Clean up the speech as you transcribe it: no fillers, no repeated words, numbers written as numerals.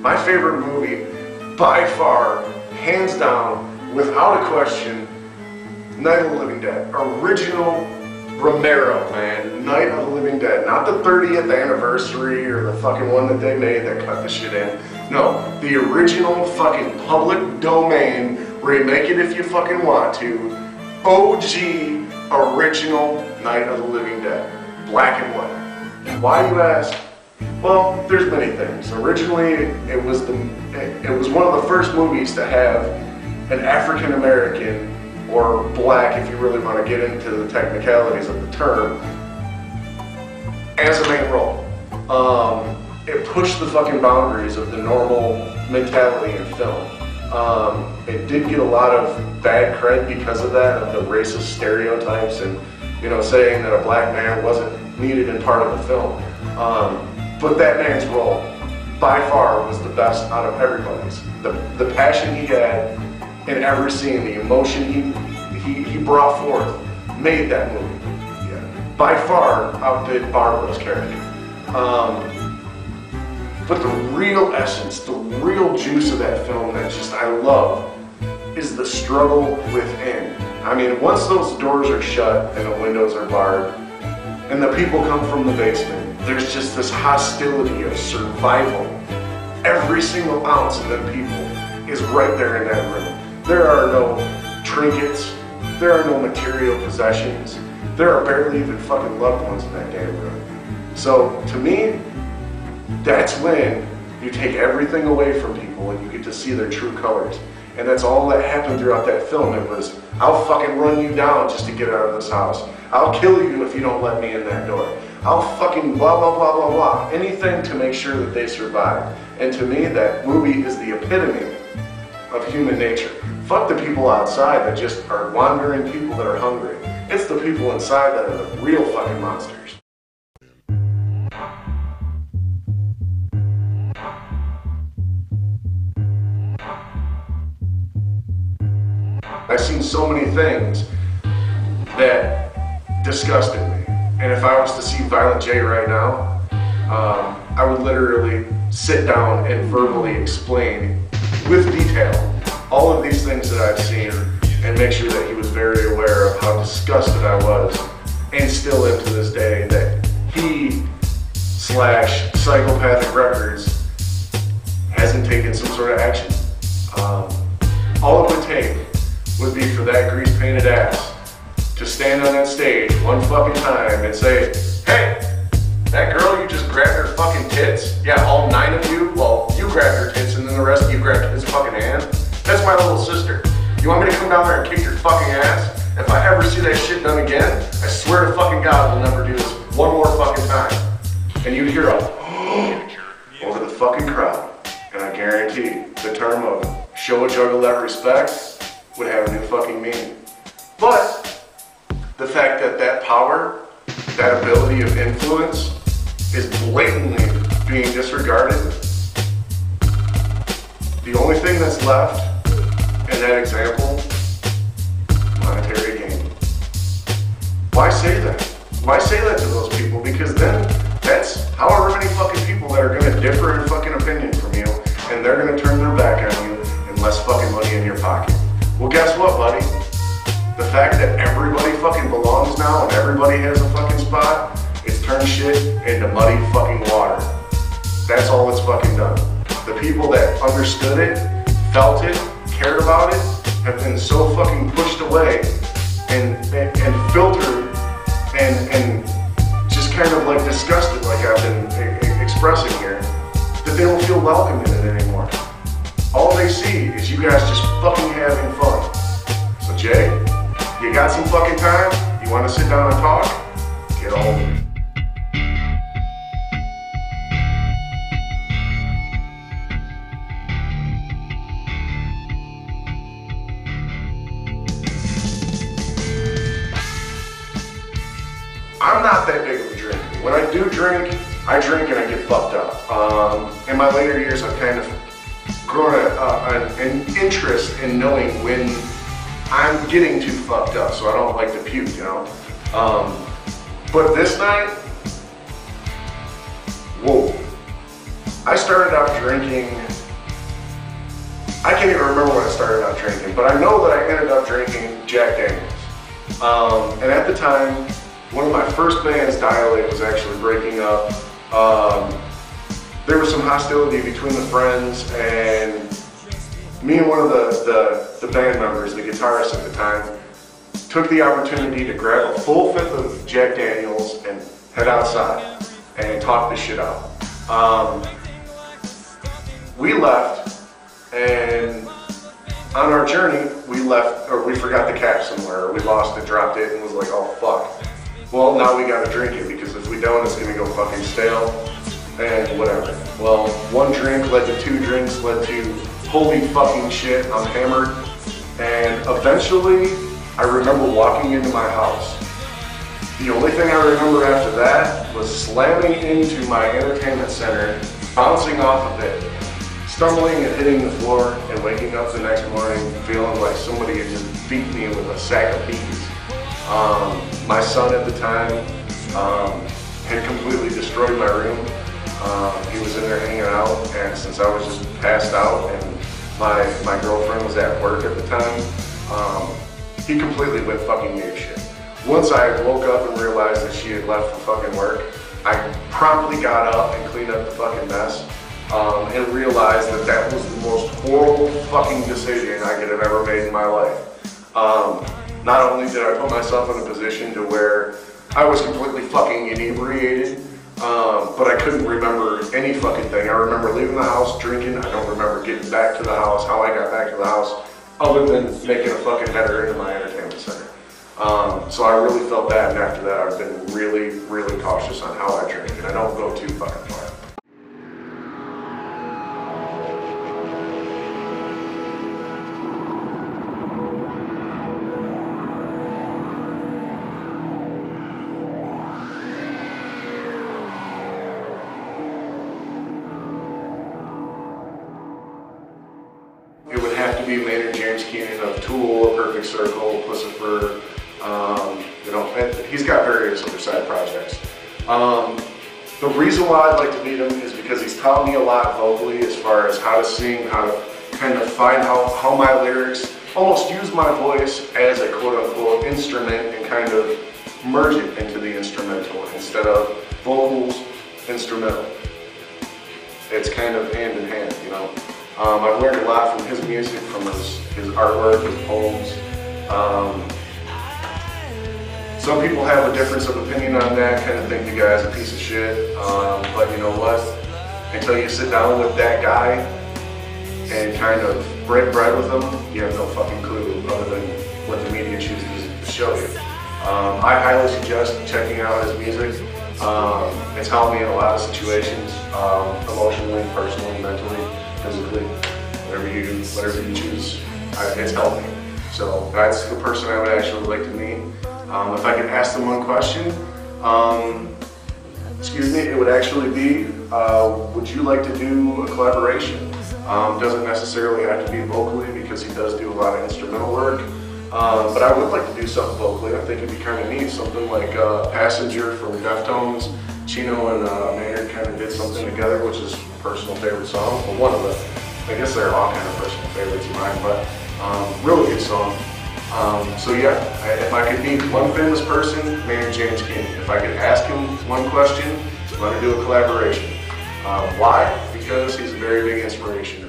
My favorite movie, by far, hands down, without a question, Night of the Living Dead. Original Romero, man. Night of the Living Dead. Not the 30th anniversary or the fucking one that they made that cut the shit in. No, the original fucking public domain, remake it if you fucking want to. OG original Night of the Living Dead. Black and white. Why, you ask? Well, there's many things. Originally, it was one of the first movies to have an African American, or black if you really want to get into the technicalities of the term, as a main role. It pushed the fucking boundaries of the normal mentality in film. It did get a lot of bad cred because of that, of the racist stereotypes and, you know, saying that a black man wasn't needed in part of the film. But that man's role, by far, was the best out of everybody's. The passion he had in every scene, the emotion he brought forth, made that movie. Yeah. By far outdid Barbara's character. But the real essence, the real juice of that film that just I love is the struggle within. I mean, once those doors are shut and the windows are barred and the people come from the basement, there's just this hostility of survival. Every single ounce of them people is right there in that room. There are no trinkets, there are no material possessions, there are barely even fucking loved ones in that damn room. So to me, that's when you take everything away from people and you get to see their true colors. And that's all that happened throughout that film. It was, I'll fucking run you down just to get out of this house. I'll kill you if you don't let me in that door. I'll fucking blah, blah, blah, blah, blah. Anything to make sure that they survive. And to me, that movie is the epitome of human nature. Fuck the people outside that just are wandering people that are hungry. It's the people inside that are the real fucking monsters. I've seen so many things that disgusted me. And if I was to see Violent J right now, I would literally sit down and verbally explain with detail all of these things that I've seen and make sure that he was very aware of how disgusted I was, and still am to this day, that he / Psychopathic Records hasn't taken some sort of action. All it would take would be for that grease-painted ass to stand on that stage one fucking time and say, hey, that girl you just grabbed her fucking tits? Yeah, all 9 of you? Well, you grabbed her tits and then the rest of you grabbed his fucking hand? That's my little sister. You want me to come down there and kick your fucking ass? If I ever see that shit done again, I swear to fucking God we'll never do this one more fucking time. And you'd hear a over the fucking crowd. And I guarantee the term of show a juggle that respect would have a new fucking meaning. But the fact that that power, that ability of influence is blatantly being disregarded, the only thing that's left in that example, monetary gain. Why say that? Why say that to those people? Because then that's however many fucking people that are gonna differ in fucking opinion from you, and they're gonna turn their back on you and less fucking money in your pocket. Well, guess what, buddy? The fact that everybody fucking belongs now and everybody has a fucking spot, it's turned shit into muddy fucking water. That's all it's fucking done. The people that understood it, felt it, cared about it, have been so fucking pushed away and filtered and just kind of like disgusted, like I've been expressing here, that they don't feel welcome in it anymore. All they see is you guys just fucking having fun. So Jay, you got some fucking time? You want to sit down and talk? Get on with it. I'm not that big of a drinker. When I do drink, I drink and I get fucked up. In my later years, I've kind of grown an interest in knowing when I'm getting too fucked up, so I don't like to puke, you know? But this night, whoa. I started out drinking I can't even remember when I started out drinking, but I know that I ended up drinking Jack Daniels. And at the time, one of my first bands, Dilate, was actually breaking up. There was some hostility between the friends, and me and one of the band members, the guitarist at the time, took the opportunity to grab a full fifth of Jack Daniels and head outside and talk this shit out. We left, and on our journey, we forgot the cap somewhere, or we lost it, dropped it, and was like, oh fuck. Well, now we gotta drink it, because if we don't, it's gonna go fucking stale, and whatever. Well, one drink led to two drinks, led to holy fucking shit, I'm hammered. And eventually, I remember walking into my house. The only thing I remember after that was slamming into my entertainment center, bouncing off of it, stumbling and hitting the floor, and waking up the next morning feeling like somebody had just beat me with a sack of peas. My son at the time had completely destroyed my room. He was in there hanging out, and since I was just passed out and my girlfriend was at work at the time, he completely went fucking apeshit. Once I woke up and realized that she had left for fucking work, I promptly got up and cleaned up the fucking mess, and realized that that was the most horrible fucking decision I could have ever made in my life. Not only did I put myself in a position to where I was completely fucking inebriated, but I couldn't remember any fucking thing. I remember leaving the house drinking. I don't remember getting back to the house, how I got back to the house, other than making a fucking header into my entertainment center. So I really felt bad, and after that I've been really, really cautious on how I drink, and I don't go too fucking far. It would have to be Maynard James Keenan of Tool, Perfect Circle, Pussifer. You know, he's got various other side projects. The reason why I'd like to meet him is because he's taught me a lot vocally as far as how to sing, how to kind of find how my lyrics, almost use my voice as a quote-unquote instrument and kind of merge it into the instrumental instead of vocals, instrumental. It's kind of hand in hand, you know. I've learned a lot from his music, from his artwork, his poems. Some people have a difference of opinion on that, kind of think the guy's a piece of shit, but you know what? Until you sit down with that guy and kind of break bread with him, you have no fucking clue other than what the media chooses to show you. I highly suggest checking out his music. It's helped me in a lot of situations, emotionally, personally, mentally, physically, whatever you choose, it's helped me. So that's the person I would actually like to meet. If I could ask them one question, excuse me, it would actually be, would you like to do a collaboration? Doesn't necessarily have to be vocally, because he does do a lot of instrumental work. But I would like to do something vocally. I think it'd be kind of neat. Something like Passenger from Deftones. Chino and Maynard kind of did something together, which is a personal favorite song. Well, one of the, I guess they're all kind of personal favorites of mine, but really good song. So yeah, if I could meet one famous person, Maynard James Keenan. If I could ask him one question, let me do a collaboration. Why? Because he's a very big inspiration.